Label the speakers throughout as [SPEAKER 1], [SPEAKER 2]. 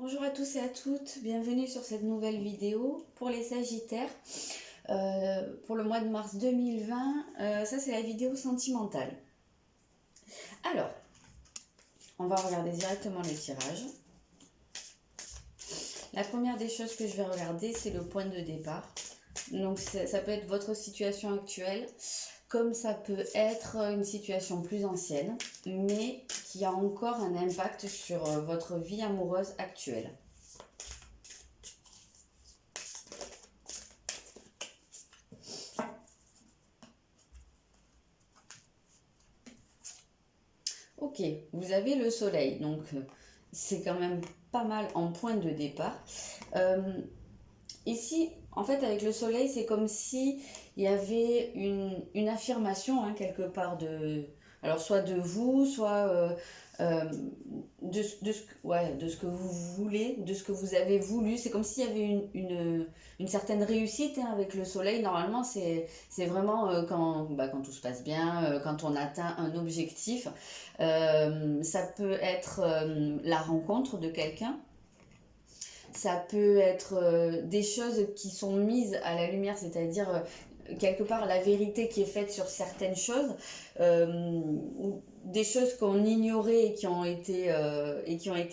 [SPEAKER 1] Bonjour à tous et à toutes, bienvenue sur cette nouvelle vidéo pour les Sagittaires. Pour le mois de mars 2020, ça c'est la vidéo sentimentale. Alors, on va regarder directement les tirages. La première des choses que je vais regarder, c'est le point de départ. Donc ça peut être votre situation actuelle, comme ça peut être une situation plus ancienne, mais qui a encore un impact sur votre vie amoureuse actuelle. Ok, vous avez le soleil, donc c'est quand même pas mal en point de départ. Ici, en fait, avec le soleil, c'est comme si il y avait une affirmation, hein, quelque part de... Alors, soit de vous, soit de ce que vous voulez, de ce que vous avez voulu. C'est comme s'il y avait une certaine réussite, hein, avec le soleil. Normalement, c'est vraiment quand tout se passe bien, quand on atteint un objectif. Ça peut être la rencontre de quelqu'un. Ça peut être des choses qui sont mises à la lumière, c'est-à-dire quelque part la vérité qui est faite sur certaines choses, ou des choses qu'on ignorait et qui ont été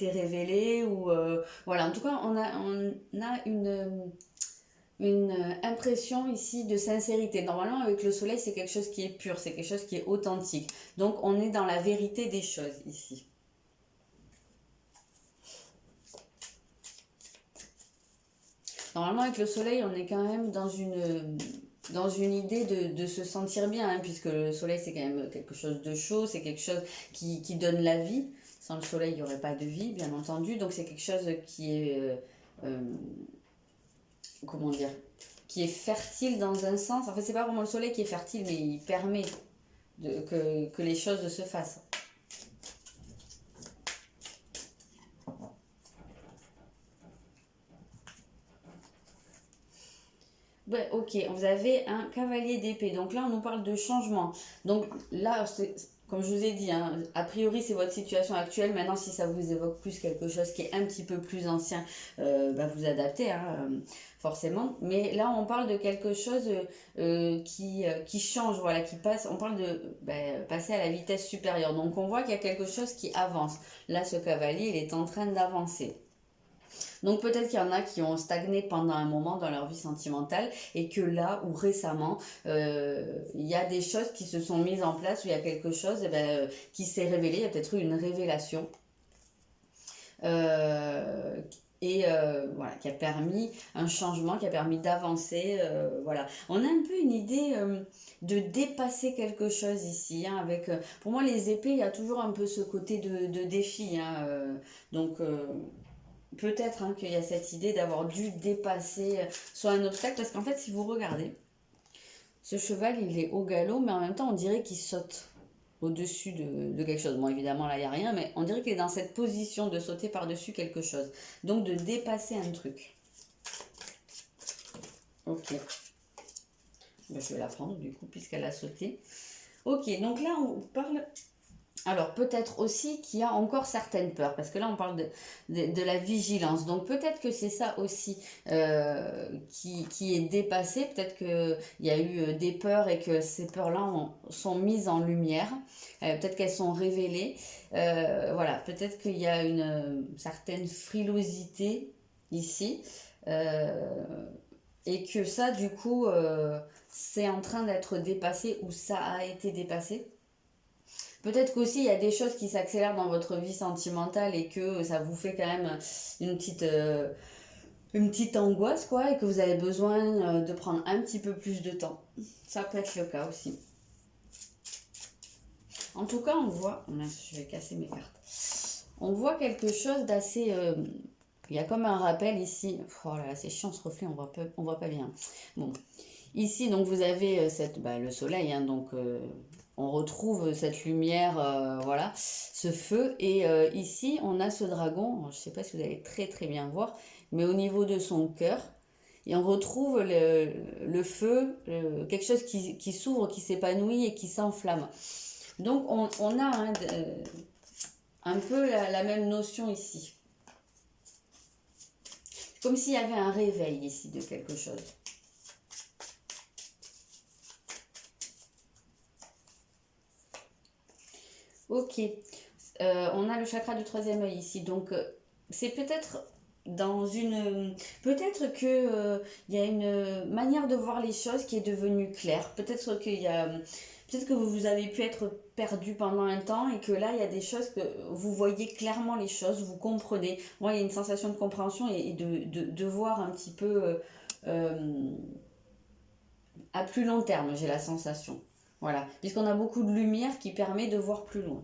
[SPEAKER 1] révélées, ou voilà. En tout cas, on a une impression ici de sincérité. Normalement, avec le soleil, c'est quelque chose qui est pur, c'est quelque chose qui est authentique. Donc, on est dans la vérité des choses ici. Normalement, avec le soleil, on est quand même dans une idée de se sentir bien, hein, puisque le soleil, c'est quand même quelque chose de chaud, c'est quelque chose qui donne la vie. Sans le soleil, il n'y aurait pas de vie, bien entendu. Donc, c'est quelque chose qui est, euh, comment dire, qui est fertile dans un sens. En fait, c'est pas vraiment le soleil qui est fertile, mais il permet que les choses se fassent. Ouais, ok, vous avez un cavalier d'épée. Donc là, on nous parle de changement. Donc là, comme je vous ai dit, hein, a priori, c'est votre situation actuelle. Maintenant, si ça vous évoque plus quelque chose qui est un petit peu plus ancien, vous adaptez, hein, forcément. Mais là, on parle de quelque chose qui change, voilà, qui passe. On parle de passer à la vitesse supérieure. Donc on voit qu'il y a quelque chose qui avance. Là, ce cavalier, il est en train d'avancer. Donc peut-être qu'il y en a qui ont stagné pendant un moment dans leur vie sentimentale et que là ou récemment, il y a des choses qui se sont mises en place, où il y a quelque chose qui s'est révélé, il y a peut-être eu une révélation. Voilà, qui a permis un changement, qui a permis d'avancer. Voilà, on a un peu une idée de dépasser quelque chose ici, hein, avec pour moi les épées, il y a toujours un peu ce côté de défi, hein, donc peut-être, hein, qu'il y a cette idée d'avoir dû dépasser soit un obstacle, parce qu'en fait, si vous regardez, ce cheval, il est au galop, mais en même temps, on dirait qu'il saute au-dessus de quelque chose. Bon, évidemment, là, il n'y a rien, mais on dirait qu'il est dans cette position de sauter par-dessus quelque chose. Donc, de dépasser un truc. Ok. Ben, je vais la prendre, du coup, puisqu'elle a sauté. Ok, donc là, on parle... Alors peut-être aussi qu'il y a encore certaines peurs, parce que là on parle de la vigilance, donc peut-être que c'est ça aussi qui est dépassé, peut-être qu'il y a eu des peurs et que ces peurs-là sont mises en lumière, peut-être qu'elles sont révélées, voilà, peut-être qu'il y a une certaine frilosité ici, et que ça du coup c'est en train d'être dépassé, ou ça a été dépassé. Peut-être qu'aussi il y a des choses qui s'accélèrent dans votre vie sentimentale et que ça vous fait quand même une petite angoisse, quoi, et que vous avez besoin de prendre un petit peu plus de temps. Ça peut être le cas aussi. En tout cas, on voit... Je vais casser mes cartes. On voit quelque chose d'assez... il y a comme un rappel ici. Oh là là, c'est chiant ce reflet, on voit pas bien. Bon. Ici, donc, vous avez le soleil, hein, donc... on retrouve cette lumière, voilà, ce feu. Et ici, on a ce dragon. Je ne sais pas si vous allez très très bien voir, mais au niveau de son cœur, et on retrouve le feu, quelque chose qui s'ouvre, qui s'épanouit et qui s'enflamme. Donc on a un peu la même notion ici. comme s'il y avait un réveil ici de quelque chose. Ok, on a le chakra du troisième œil ici, donc c'est peut-être dans une... Peut-être que il y a une manière de voir les choses qui est devenue claire. Peut-être qu'il y a... Peut-être que vous avez pu être perdu pendant un temps et que là, il y a des choses que vous voyez clairement les choses, vous comprenez. Moi, il y a une sensation de compréhension et de voir un petit peu euh, à plus long terme, j'ai la sensation. Voilà, puisqu'on a beaucoup de lumière qui permet de voir plus loin.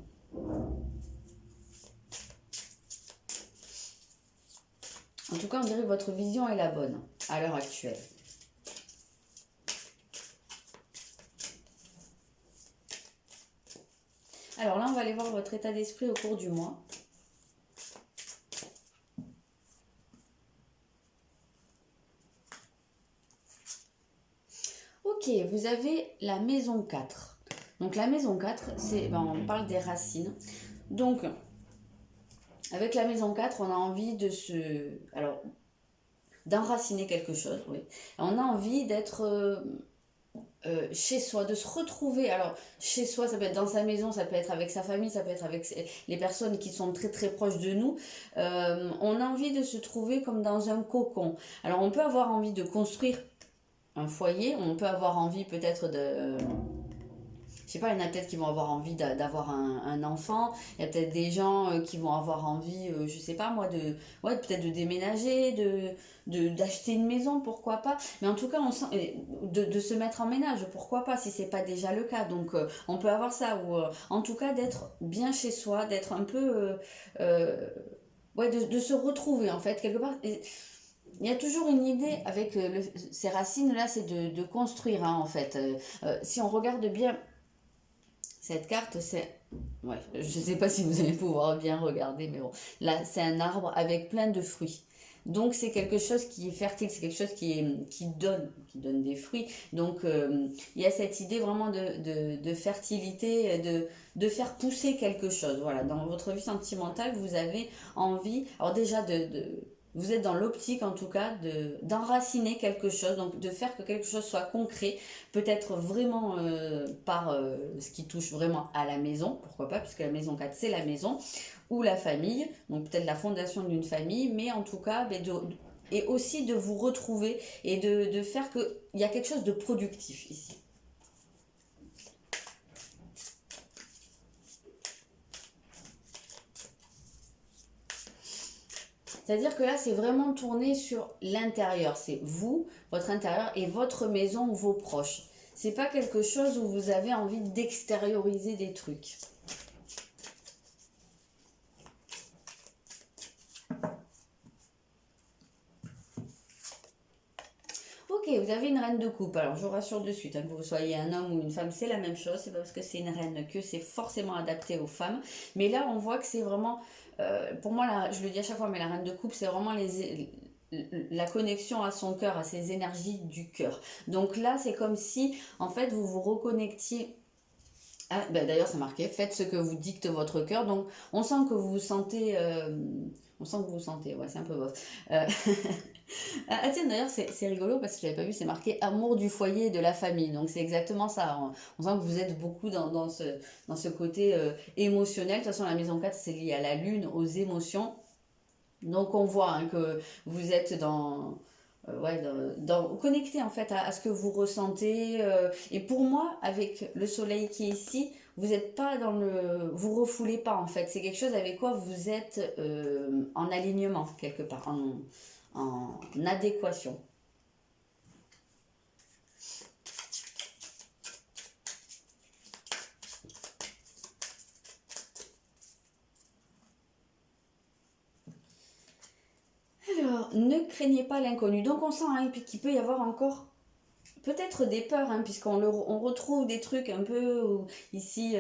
[SPEAKER 1] En tout cas, on dirait que votre vision est la bonne à l'heure actuelle. Alors là, on va aller voir votre état d'esprit au cours du mois. Ok, vous avez la maison 4. Donc la maison 4, c'est, on parle des racines. Donc, avec la maison 4, on a envie de se... Alors, d'enraciner quelque chose, oui. On a envie d'être chez soi, de se retrouver. Alors, chez soi, ça peut être dans sa maison, ça peut être avec sa famille, ça peut être avec les personnes qui sont très très proches de nous. On a envie de se trouver comme dans un cocon. Alors, on peut avoir envie de construire un foyer, on peut avoir envie peut-être de... je sais pas, il y en a peut-être qui vont avoir envie d'avoir un enfant. Il y a peut-être des gens qui vont avoir envie, je sais pas moi, ouais, peut-être de déménager, d'acheter une maison, pourquoi pas. Mais en tout cas, on sent, de se mettre en ménage, pourquoi pas, si c'est pas déjà le cas. Donc, on peut avoir ça. Ou en tout cas, d'être bien chez soi, d'être un peu... ouais, de se retrouver, en fait, quelque part. Il y a toujours une idée avec ces racines-là, c'est de construire, hein, en fait. Si on regarde bien cette carte, c'est... Ouais, je ne sais pas si vous allez pouvoir bien regarder, mais bon. Là, c'est un arbre avec plein de fruits. Donc, c'est quelque chose qui est fertile, c'est quelque chose qui donne des fruits. Donc, il y a cette idée vraiment de fertilité, de faire pousser quelque chose. Voilà, dans votre vie sentimentale, vous avez envie, alors déjà vous êtes dans l'optique en tout cas d'enraciner quelque chose, donc de faire que quelque chose soit concret, peut-être vraiment par ce qui touche vraiment à la maison, pourquoi pas, puisque la maison 4 c'est la maison, ou la famille, donc peut-être la fondation d'une famille, mais en tout cas, et aussi de vous retrouver et de faire qu'il y a quelque chose de productif ici. C'est-à-dire que là, c'est vraiment tourné sur l'intérieur. C'est vous, votre intérieur et votre maison ou vos proches. C'est pas quelque chose où vous avez envie d'extérioriser des trucs. Ok, vous avez une reine de coupe. Alors, je vous rassure de suite, hein, que vous soyez un homme ou une femme, c'est la même chose. C'est pas parce que c'est une reine que c'est forcément adapté aux femmes. Mais là, on voit que c'est vraiment... pour moi, je le dis à chaque fois, mais la reine de coupe, c'est vraiment la connexion à son cœur, à ses énergies du cœur. Donc là, c'est comme si, en fait, vous vous reconnectiez... Ah, ben d'ailleurs, c'est marqué, faites ce que vous dicte votre cœur. Donc, on sent que vous vous sentez... on sent que vous vous sentez, ouais, c'est un peu bof. Ah tiens, d'ailleurs, c'est rigolo parce que je n'avais pas vu, c'est marqué amour du foyer et de la famille. Donc, c'est exactement ça. On sent que vous êtes beaucoup dans ce côté émotionnel. De toute façon, la maison 4 c'est lié à la lune, aux émotions. Donc, on voit hein, que vous êtes ouais, connecté en fait à ce que vous ressentez. Et pour moi, avec le soleil qui est ici, vous n'êtes pas dans le... Vous refoulez pas en fait. C'est quelque chose avec quoi vous êtes en alignement quelque part, en adéquation. Alors, ne craignez pas l'inconnu. Donc on sent hein, qu'il peut y avoir encore peut-être des peurs, hein, on retrouve des trucs un peu ici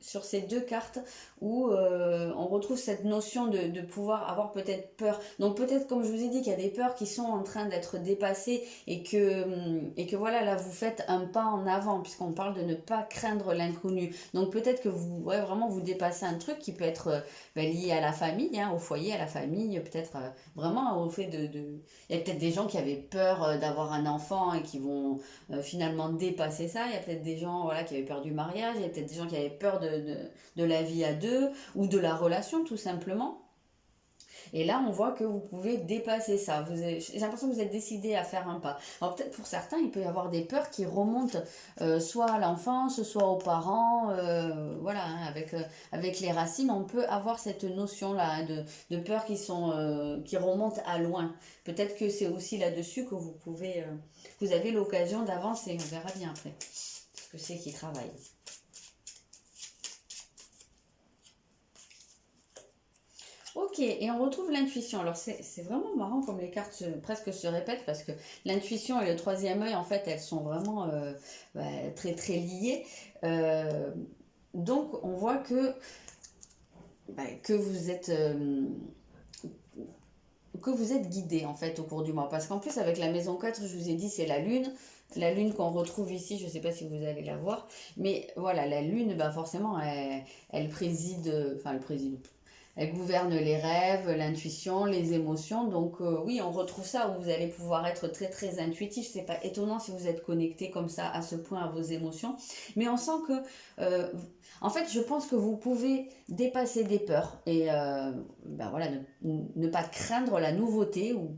[SPEAKER 1] sur ces deux cartes où on retrouve cette notion de pouvoir avoir peut-être peur. Donc peut-être comme je vous ai dit qu'il y a des peurs qui sont en train d'être dépassées et que voilà, là vous faites un pas en avant puisqu'on parle de ne pas craindre l'inconnu. Donc peut-être que vous, ouais, vraiment vous dépassez un truc qui peut être lié à la famille, hein, au foyer, à la famille, peut-être vraiment au fait il y a peut-être des gens qui avaient peur d'avoir un enfant et qui vont finalement dépasser ça. Il y a peut-être des gens voilà, qui avaient peur du mariage, il y a peut-être des gens qui avaient peur de la vie à deux ou de la relation tout simplement. Et là, on voit que vous pouvez dépasser ça. J'ai l'impression que vous êtes décidé à faire un pas. Alors peut-être pour certains, il peut y avoir des peurs qui remontent soit à l'enfance, soit aux parents. Voilà, hein, avec les racines, on peut avoir cette notion-là hein, de peurs qui remontent à loin. Peut-être que c'est aussi là-dessus que vous avez l'occasion d'avancer. On verra bien après ce que c'est qui travaille. Ok, et on retrouve l'intuition. Alors c'est vraiment marrant comme les cartes presque se répètent parce que l'intuition et le troisième œil, en fait, elles sont vraiment très très liées. Euh, donc on voit que vous êtes guidé en fait au cours du mois. Parce qu'en plus avec la maison 4, je vous ai dit, c'est la lune. La lune qu'on retrouve ici, je ne sais pas si vous allez la voir, mais voilà, la lune, bah forcément, elle préside, enfin elle préside, elle gouverne les rêves, l'intuition, les émotions. Donc oui, on retrouve ça où vous allez pouvoir être très très intuitif. C'est pas étonnant si vous êtes connecté comme ça à ce point à vos émotions. Mais on sent que, euh, en fait, je pense que vous pouvez dépasser des peurs et ben voilà, ne pas craindre la nouveauté ou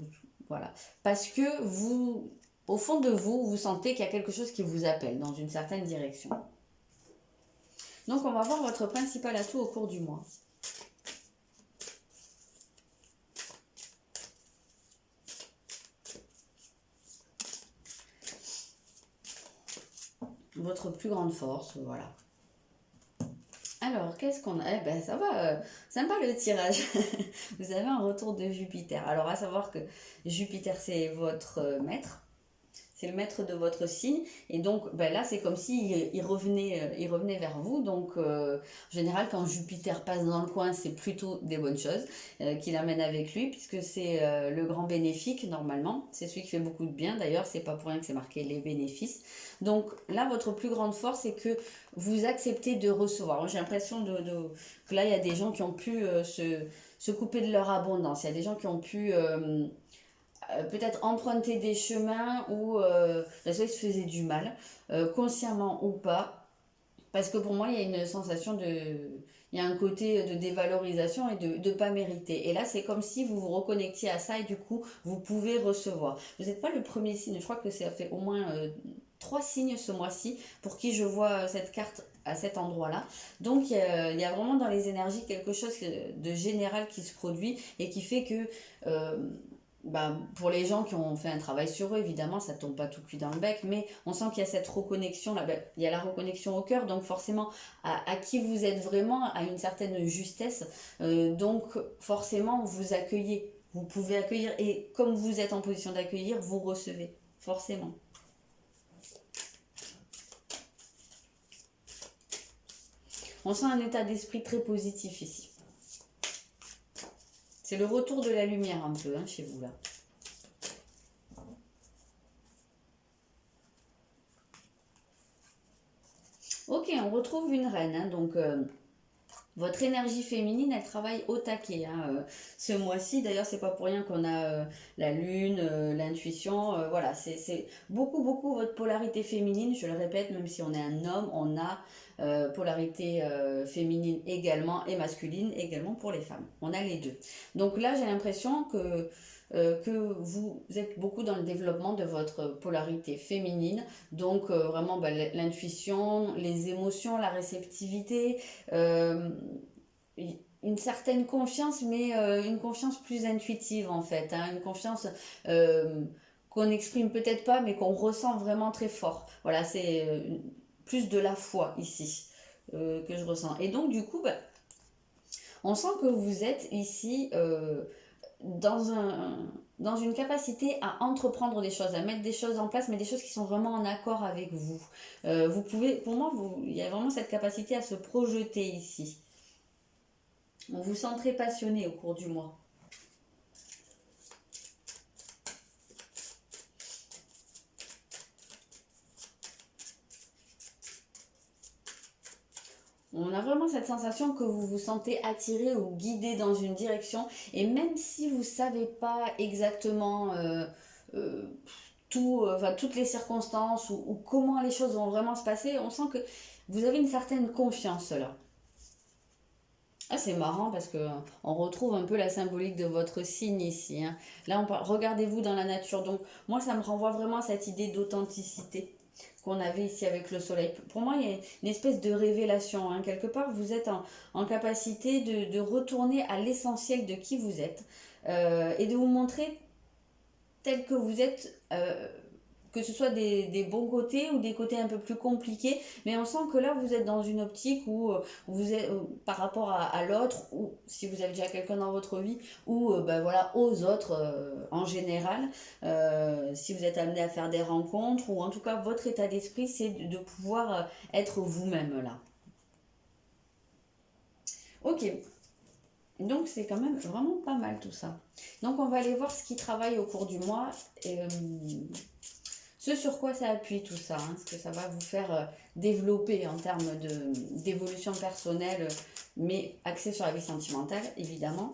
[SPEAKER 1] voilà, parce que vous, au fond de vous, vous sentez qu'il y a quelque chose qui vous appelle dans une certaine direction. Donc on va voir votre principal atout au cours du mois. Votre plus grande force, voilà. Alors, qu'est-ce qu'on a? Eh ben, ça va, sympa le tirage. Vous avez un retour de Jupiter. Alors, à savoir que Jupiter, c'est votre maître. C'est le maître de votre signe. Et donc, ben là, c'est comme s'il il revenait vers vous. Donc, en général, quand Jupiter passe dans le coin, c'est plutôt des bonnes choses qu'il amène avec lui, puisque c'est le grand bénéfique, normalement. C'est celui qui fait beaucoup de bien. D'ailleurs, c'est pas pour rien que c'est marqué les bénéfices. Donc, là, votre plus grande force, c'est que vous acceptez de recevoir. J'ai l'impression que là, il y a des gens qui ont pu se couper de leur abondance. Il y a des gens qui ont pu peut-être emprunter des chemins où la société se faisait du mal, consciemment ou pas, parce que pour moi, il y a une sensation il y a un côté de dévalorisation et de pas mériter. Et là, c'est comme si vous vous reconnectiez à ça et du coup, vous pouvez recevoir. Vous n'êtes pas le premier signe, je crois que ça fait au moins 3 signes ce mois-ci pour qui je vois cette carte à cet endroit-là. Donc il y a vraiment dans les énergies quelque chose de général qui se produit et qui fait que pour les gens qui ont fait un travail sur eux, évidemment, ça tombe pas tout cuit dans le bec, mais on sent qu'il y a cette reconnexion là, il y a la reconnexion au cœur, donc forcément à qui vous êtes vraiment, à une certaine justesse, donc forcément vous accueillez, vous pouvez accueillir, et comme vous êtes en position d'accueillir, vous recevez, forcément. On sent un état d'esprit très positif ici. C'est le retour de la lumière un peu hein, chez vous là. Ok, on retrouve une reine, hein, donc votre énergie féminine, elle travaille au taquet hein, ce mois-ci. D'ailleurs, c'est pas pour rien qu'on a la lune, l'intuition. Voilà, c'est beaucoup, beaucoup votre polarité féminine. Je le répète, même si on est un homme, on a polarité féminine également et masculine également pour les femmes. On a les deux. Donc là, j'ai l'impression que vous êtes beaucoup dans le développement de votre polarité féminine. Donc vraiment l'intuition, les émotions, la réceptivité. euh, une certaine confiance, mais une confiance plus intuitive en fait, hein, une confiance qu'on n'exprime peut-être pas, mais qu'on ressent vraiment très fort. Voilà, c'est plus de la foi ici que je ressens. Et donc du coup, on sent que vous êtes ici dans une capacité à entreprendre des choses, à mettre des choses en place, mais des choses qui sont vraiment en accord avec vous. Vous pouvez, pour moi, il y a vraiment cette capacité à se projeter ici. On vous sent très passionné au cours du mois. On a vraiment cette sensation que vous vous sentez attiré ou guidé dans une direction. Et même si vous ne savez pas exactement enfin, toutes les circonstances ou comment les choses vont vraiment se passer, on sent que vous avez une certaine confiance là. Ah, c'est marrant parce que on retrouve un peu la symbolique de votre signe ici, hein. Là, regardez-vous dans la nature. Donc, moi, ça me renvoie vraiment à cette idée d'authenticité qu'on avait ici avec le soleil. Pour moi, il y a une espèce de révélation, hein. Quelque part, vous êtes en capacité de retourner à l'essentiel de qui vous êtes et de vous montrer tel que vous êtes, que ce soit des bons côtés ou des côtés un peu plus compliqués, mais on sent que là vous êtes dans une optique où vous êtes par rapport à l'autre, ou si vous avez déjà quelqu'un dans votre vie, ou ben voilà, aux autres en général, si vous êtes amené à faire des rencontres, ou en tout cas votre état d'esprit c'est de pouvoir être vous-même là. Ok, donc c'est quand même vraiment pas mal tout ça. Donc on va aller voir ce qui travaille au cours du mois. Et, ce sur quoi ça appuie tout ça, hein, ce que ça va vous faire développer en termes d'évolution personnelle, mais axé sur la vie sentimentale, évidemment.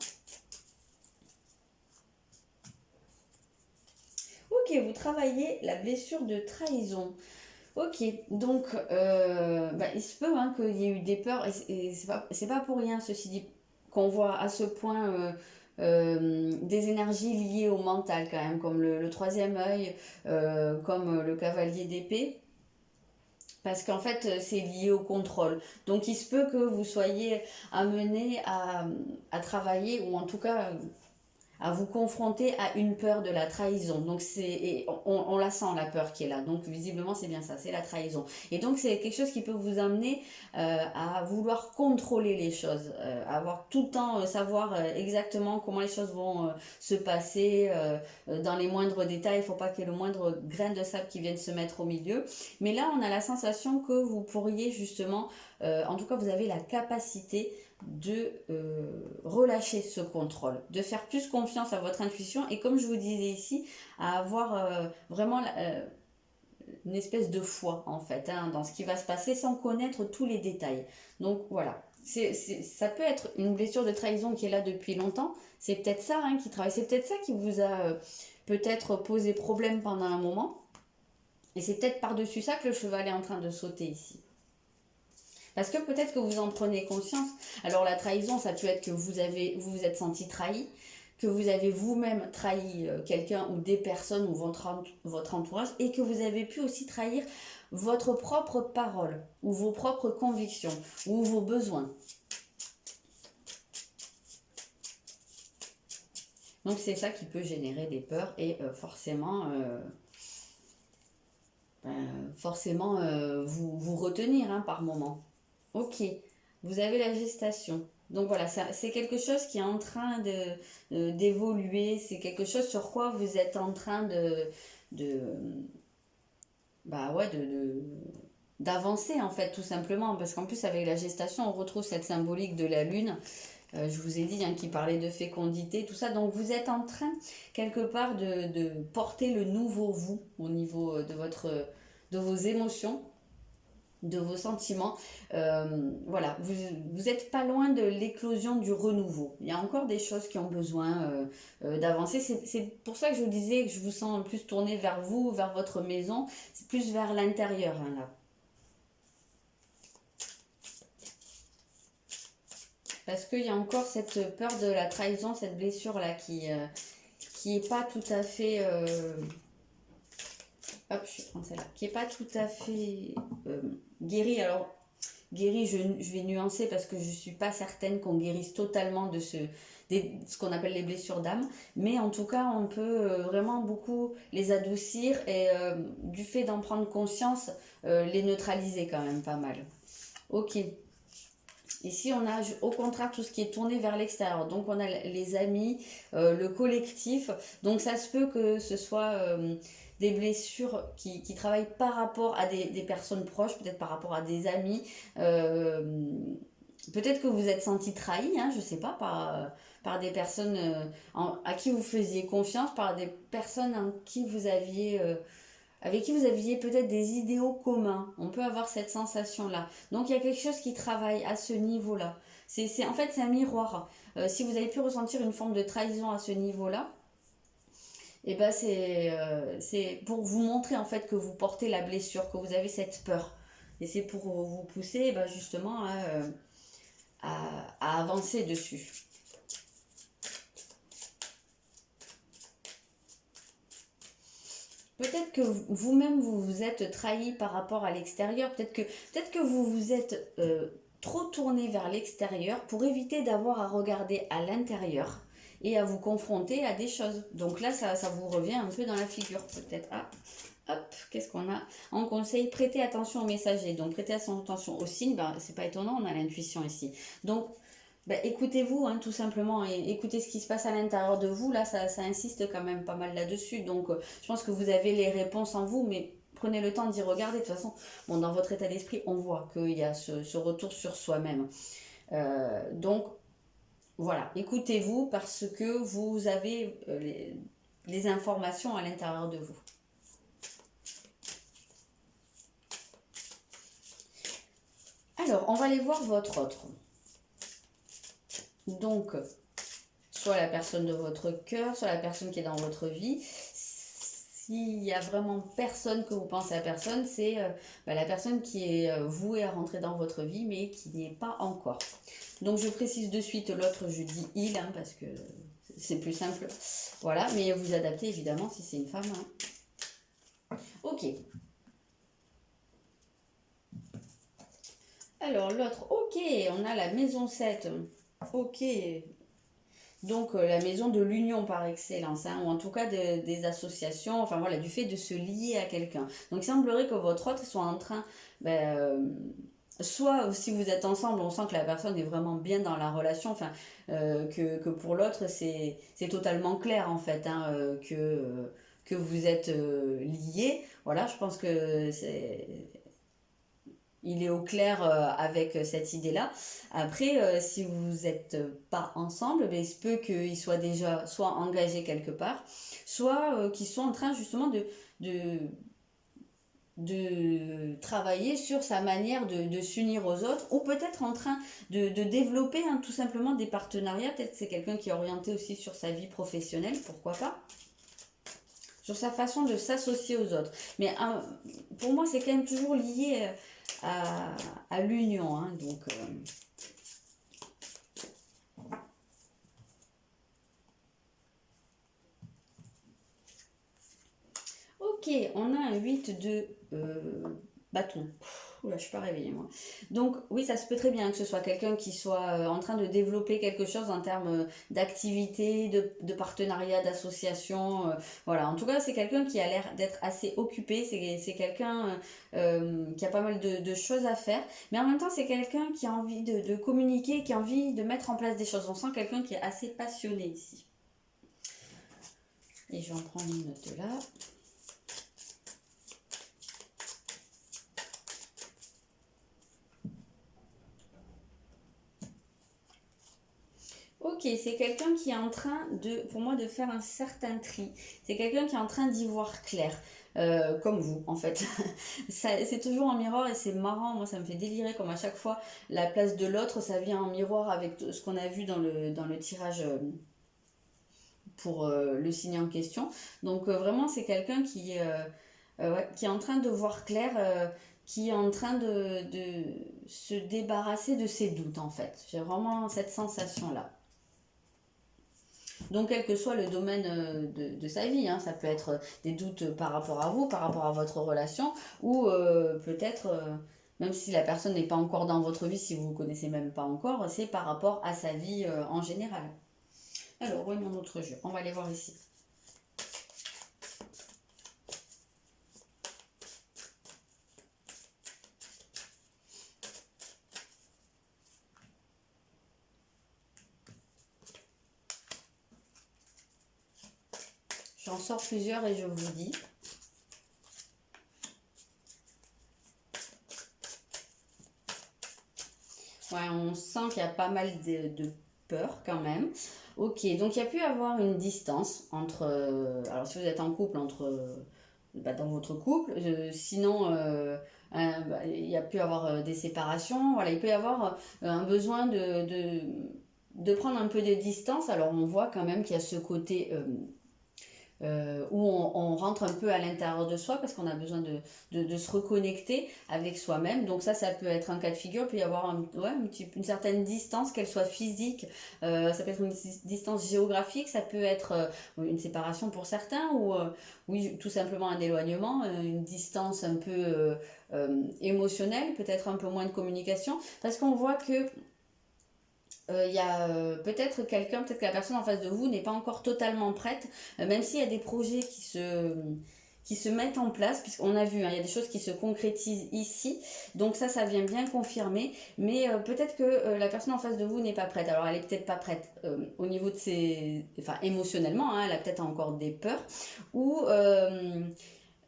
[SPEAKER 1] Ok, vous travaillez la blessure de trahison. Ok, donc bah, il se peut hein, qu'il y ait eu des peurs, et c'est pas pour rien, ceci dit, qu'on voit à ce point des énergies liées au mental quand même, comme le troisième œil, comme le cavalier d'épée. Parce qu'en fait, c'est lié au contrôle. Donc, il se peut que vous soyez amené à travailler, ou en tout cas à vous confronter à une peur de la trahison. Donc on la sent la peur qui est là. Donc visiblement c'est bien ça, c'est la trahison. Et donc c'est quelque chose qui peut vous amener à vouloir contrôler les choses, à avoir tout le temps savoir exactement comment les choses vont se passer dans les moindres détails. Il ne faut pas qu'il y ait le moindre grain de sable qui vienne se mettre au milieu. Mais là on a la sensation que vous pourriez justement, en tout cas vous avez la capacité de relâcher ce contrôle, de faire plus confiance à votre intuition et comme je vous disais ici, à avoir vraiment une espèce de foi en fait hein, dans ce qui va se passer sans connaître tous les détails. Donc voilà, ça peut être une blessure de trahison qui est là depuis longtemps, c'est peut-être ça hein, qui travaille, c'est peut-être ça qui vous a peut-être posé problème pendant un moment et c'est peut-être par-dessus ça que le cheval est en train de sauter ici. Parce que peut-être que vous en prenez conscience. Alors la trahison, ça peut être que vous vous êtes senti trahi, que vous avez vous-même trahi quelqu'un ou des personnes ou votre entourage et que vous avez pu aussi trahir votre propre parole ou vos propres convictions ou vos besoins. Donc c'est ça qui peut générer des peurs et forcément vous retenir hein, par moment. Ok, vous avez la gestation. Donc voilà, c'est quelque chose qui est en train d'évoluer, c'est quelque chose sur quoi vous êtes en train de, bah ouais, d'avancer en fait tout simplement. Parce qu'en plus avec la gestation, on retrouve cette symbolique de la lune. Je vous ai dit hein, qui parlait de fécondité, tout ça. Donc vous êtes en train quelque part de porter le nouveau vous au niveau de vos émotions de vos sentiments. Voilà, vous êtes pas loin de l'éclosion du renouveau. Il y a encore des choses qui ont besoin d'avancer. C'est pour ça que je vous disais que je vous sens plus tourné vers vous, vers votre maison. C'est plus vers l'intérieur, hein, là. Parce qu'il y a encore cette peur de la trahison, cette blessure-là qui est pas tout à fait... hop, je prends celle-là. Qui est pas tout à fait guérie. Alors, guérie, je vais nuancer parce que je ne suis pas certaine qu'on guérisse totalement de ce qu'on appelle les blessures d'âme. Mais en tout cas, on peut vraiment beaucoup les adoucir et du fait d'en prendre conscience, les neutraliser quand même pas mal. Ok. Ici, on a au contraire tout ce qui est tourné vers l'extérieur. Donc, on a les amis, le collectif. Donc, ça se peut que ce soit des blessures qui travaillent par rapport à des personnes proches, peut-être par rapport à des amis. Euh, Peut-être que vous êtes senti trahi, hein, je ne sais pas, par des personnes à qui vous faisiez confiance, par des personnes en qui vous aviez avec qui vous aviez peut-être des idéaux communs. On peut avoir cette sensation-là. Donc il y a quelque chose qui travaille à ce niveau-là. En fait, c'est un miroir. Si vous avez pu ressentir une forme de trahison à ce niveau-là, et ben c'est pour vous montrer en fait que vous portez la blessure, que vous avez cette peur. Et c'est pour vous pousser justement à avancer dessus. Peut-être que vous-même vous vous êtes trahi par rapport à l'extérieur. Peut-être que vous vous êtes trop tourné vers l'extérieur pour éviter d'avoir à regarder à l'intérieur et à vous confronter à des choses. Donc là, ça vous revient un peu dans la figure peut-être. Ah, hop, qu'est-ce qu'on a en conseil? Prêtez attention aux messagers. Donc prêtez attention aux signes. Ben, c'est pas étonnant, on a l'intuition ici. Donc ben, écoutez-vous, hein, tout simplement, et écoutez ce qui se passe à l'intérieur de vous. Là, ça insiste quand même pas mal là-dessus. Donc, je pense que vous avez les réponses en vous, mais prenez le temps d'y regarder. De toute façon, bon, dans votre état d'esprit, on voit qu'il y a ce retour sur soi-même. Donc, voilà, écoutez-vous parce que vous avez les informations à l'intérieur de vous. Alors, on va aller voir votre autre. Donc, soit la personne de votre cœur, soit la personne qui est dans votre vie. S'il y a vraiment personne que vous pensez à personne, c'est la personne qui est vouée à rentrer dans votre vie, mais qui n'y est pas encore. Donc je précise de suite l'autre, je dis il, hein, parce que c'est plus simple. Voilà, mais vous adaptez évidemment si c'est une femme. Hein. Ok. Alors l'autre, ok, on a la maison 7. Ok, donc la maison de l'union par excellence, hein, ou en tout cas des associations, enfin voilà, du fait de se lier à quelqu'un. Donc il semblerait que votre autre soit en train, soit si vous êtes ensemble, on sent que la personne est vraiment bien dans la relation, enfin que pour l'autre c'est totalement clair en fait, hein, que vous êtes liés. Voilà, je pense que il est au clair avec cette idée-là. Après, si vous n'êtes pas ensemble, ben, il se peut qu'il soit déjà soit engagé quelque part, soit qu'ils soient en train justement de, de travailler sur sa manière de s'unir aux autres, ou peut-être en train de développer hein, tout simplement des partenariats. Peut-être c'est quelqu'un qui est orienté aussi sur sa vie professionnelle, pourquoi pas, sur sa façon de s'associer aux autres. Mais pour moi, c'est quand même toujours lié à l'union. Hein, donc, ok, on a un 8 de bâton. Oula, je suis pas réveillée moi. Donc oui, ça se peut très bien que ce soit quelqu'un qui soit en train de développer quelque chose en termes d'activité, de partenariat, d'association. Voilà, en tout cas, c'est quelqu'un qui a l'air d'être assez occupé. C'est quelqu'un qui a pas mal de choses à faire. Mais en même temps, c'est quelqu'un qui a envie de communiquer, qui a envie de mettre en place des choses. On sent quelqu'un qui est assez passionné ici. Et je vais en prendre une note là. Ok, c'est quelqu'un qui est en train pour moi, de faire un certain tri. C'est quelqu'un qui est en train d'y voir clair, comme vous, en fait. C'est toujours en miroir et c'est marrant. Moi, ça me fait délirer comme à chaque fois, la place de l'autre, ça vient en miroir avec ce qu'on a vu dans le tirage pour le signe en question. Donc, vraiment, c'est quelqu'un qui est en train de voir clair, qui est en train de se débarrasser de ses doutes, en fait. J'ai vraiment cette sensation-là. Donc, quel que soit le domaine de sa vie, hein, ça peut être des doutes par rapport à vous, par rapport à votre relation, ou peut-être, même si la personne n'est pas encore dans votre vie, si vous ne vous connaissez même pas encore, c'est par rapport à sa vie en général. Alors, oui, mon autre jeu, on va aller voir ici. J'en sors plusieurs et je vous dis. Ouais, on sent qu'il y a pas mal de peur quand même. Ok, donc il y a pu avoir une distance entre... alors si vous êtes en couple, entre... dans votre couple. Sinon, il y a pu avoir des séparations. Voilà, il peut y avoir un besoin de prendre un peu de distance. Alors on voit quand même qu'il y a ce côté où on rentre un peu à l'intérieur de soi parce qu'on a besoin de se reconnecter avec soi-même. Donc ça peut être un cas de figure. Il peut y avoir une certaine distance, qu'elle soit physique, ça peut être une distance géographique, ça peut être une séparation pour certains ou oui, tout simplement un éloignement, une distance un peu émotionnelle, peut-être un peu moins de communication, parce qu'on voit que il y a peut-être quelqu'un, peut-être que la personne en face de vous n'est pas encore totalement prête, même s'il y a des projets qui se mettent en place, puisqu'on a vu, hein, il y a des choses qui se concrétisent ici, donc ça vient bien confirmer, mais peut-être que la personne en face de vous n'est pas prête. Alors elle est peut-être pas prête au niveau de ses... Enfin émotionnellement, hein, elle a peut-être encore des peurs, ou...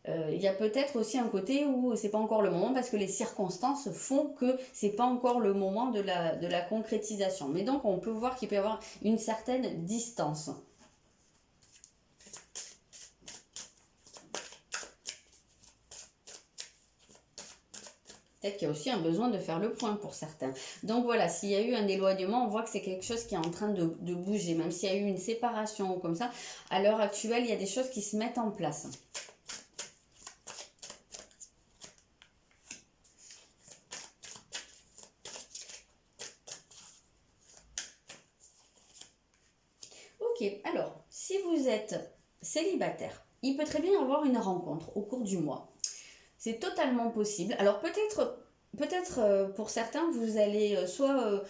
[SPEAKER 1] il y a peut-être aussi un côté où c'est pas encore le moment parce que les circonstances font que c'est pas encore le moment de la concrétisation. Mais donc on peut voir qu'il peut y avoir une certaine distance. Peut-être qu'il y a aussi un besoin de faire le point pour certains. Donc voilà, s'il y a eu un éloignement, on voit que c'est quelque chose qui est en train de bouger. Même s'il y a eu une séparation ou comme ça, à l'heure actuelle, il y a des choses qui se mettent en place. Ok, alors, si vous êtes célibataire, il peut très bien y avoir une rencontre au cours du mois. C'est totalement possible. Alors peut-être pour certains, vous allez soit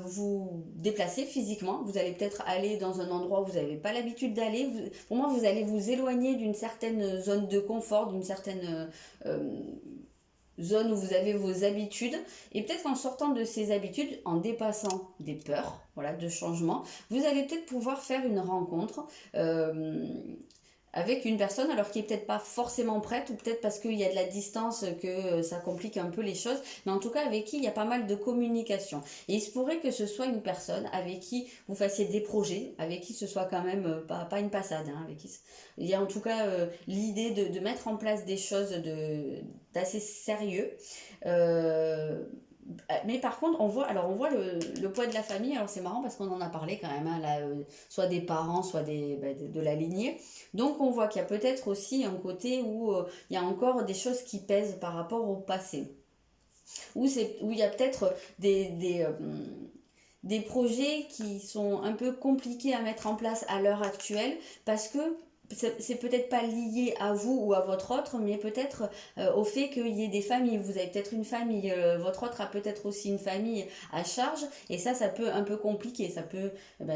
[SPEAKER 1] vous déplacer physiquement, vous allez peut-être aller dans un endroit où vous n'avez pas l'habitude d'aller. Pour moi, vous allez vous éloigner d'une certaine zone de confort, d'une certaine zone où vous avez vos habitudes. Et peut-être qu'en sortant de ces habitudes, en dépassant des peurs, voilà, de changement, vous allez peut-être pouvoir faire une rencontre. Avec une personne alors qui est peut-être pas forcément prête ou peut-être parce qu'il y a de la distance que ça complique un peu les choses, mais en tout cas avec qui il y a pas mal de communication. Et il se pourrait que ce soit une personne avec qui vous fassiez des projets, avec qui ce soit quand même pas une passade, hein, avec qui il y a en tout cas l'idée de mettre en place des choses d'assez sérieux. Euh, mais par contre, on voit le poids de la famille. Alors c'est marrant parce qu'on en a parlé quand même, hein, là, soit des parents, soit de la lignée. Donc on voit qu'il y a peut-être aussi un côté où il y a encore des choses qui pèsent par rapport au passé. Où il y a peut-être des projets qui sont un peu compliqués à mettre en place à l'heure actuelle parce que c'est peut-être pas lié à vous ou à votre autre, mais peut-être au fait qu'il y ait des familles. Vous avez peut-être une famille, votre autre a peut-être aussi une famille à charge, et ça peut un peu compliquer. Ça peut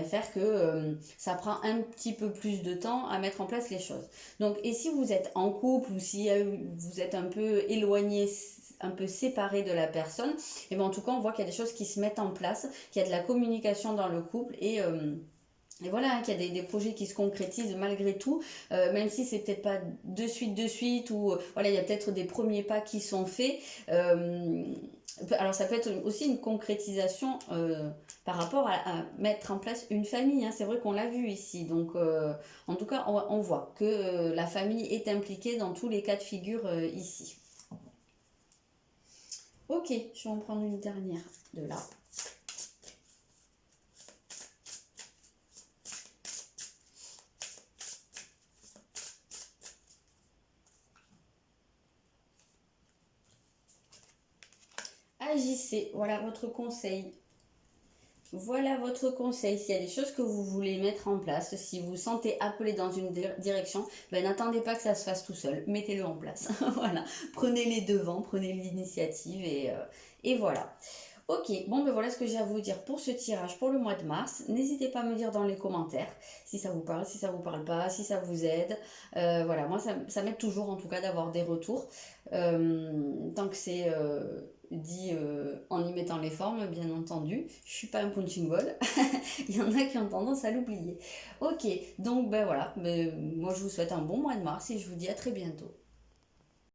[SPEAKER 1] faire que ça prend un petit peu plus de temps à mettre en place les choses. Donc, et si vous êtes en couple ou si vous êtes un peu éloigné, un peu séparé de la personne, et bien en tout cas on voit qu'il y a des choses qui se mettent en place, qu'il y a de la communication dans le couple et voilà, hein, qu'il y a des projets qui se concrétisent malgré tout, même si c'est peut-être pas de suite, ou voilà, il y a peut-être des premiers pas qui sont faits. Alors ça peut être aussi une concrétisation par rapport à mettre en place une famille, hein. C'est vrai qu'on l'a vu ici, donc en tout cas on voit que la famille est impliquée dans tous les cas de figure ici. Ok, je vais en prendre une dernière de là. Agissez, voilà votre conseil. Voilà votre conseil. S'il y a des choses que vous voulez mettre en place, si vous sentez appelé dans une direction, n'attendez pas que ça se fasse tout seul. Mettez-le en place. Voilà. Prenez les devants, prenez l'initiative et voilà. Ok, bon ben voilà ce que j'ai à vous dire pour ce tirage pour le mois de mars. N'hésitez pas à me dire dans les commentaires si ça vous parle, si ça vous parle pas, si ça vous aide. Voilà, moi ça m'aide toujours en tout cas d'avoir des retours. Tant que c'est dit en y mettant les formes, bien entendu. Je suis pas un punching ball. Il y en a qui ont tendance à l'oublier. Ok, donc ben voilà, ben, moi je vous souhaite un bon mois de mars et je vous dis à très bientôt.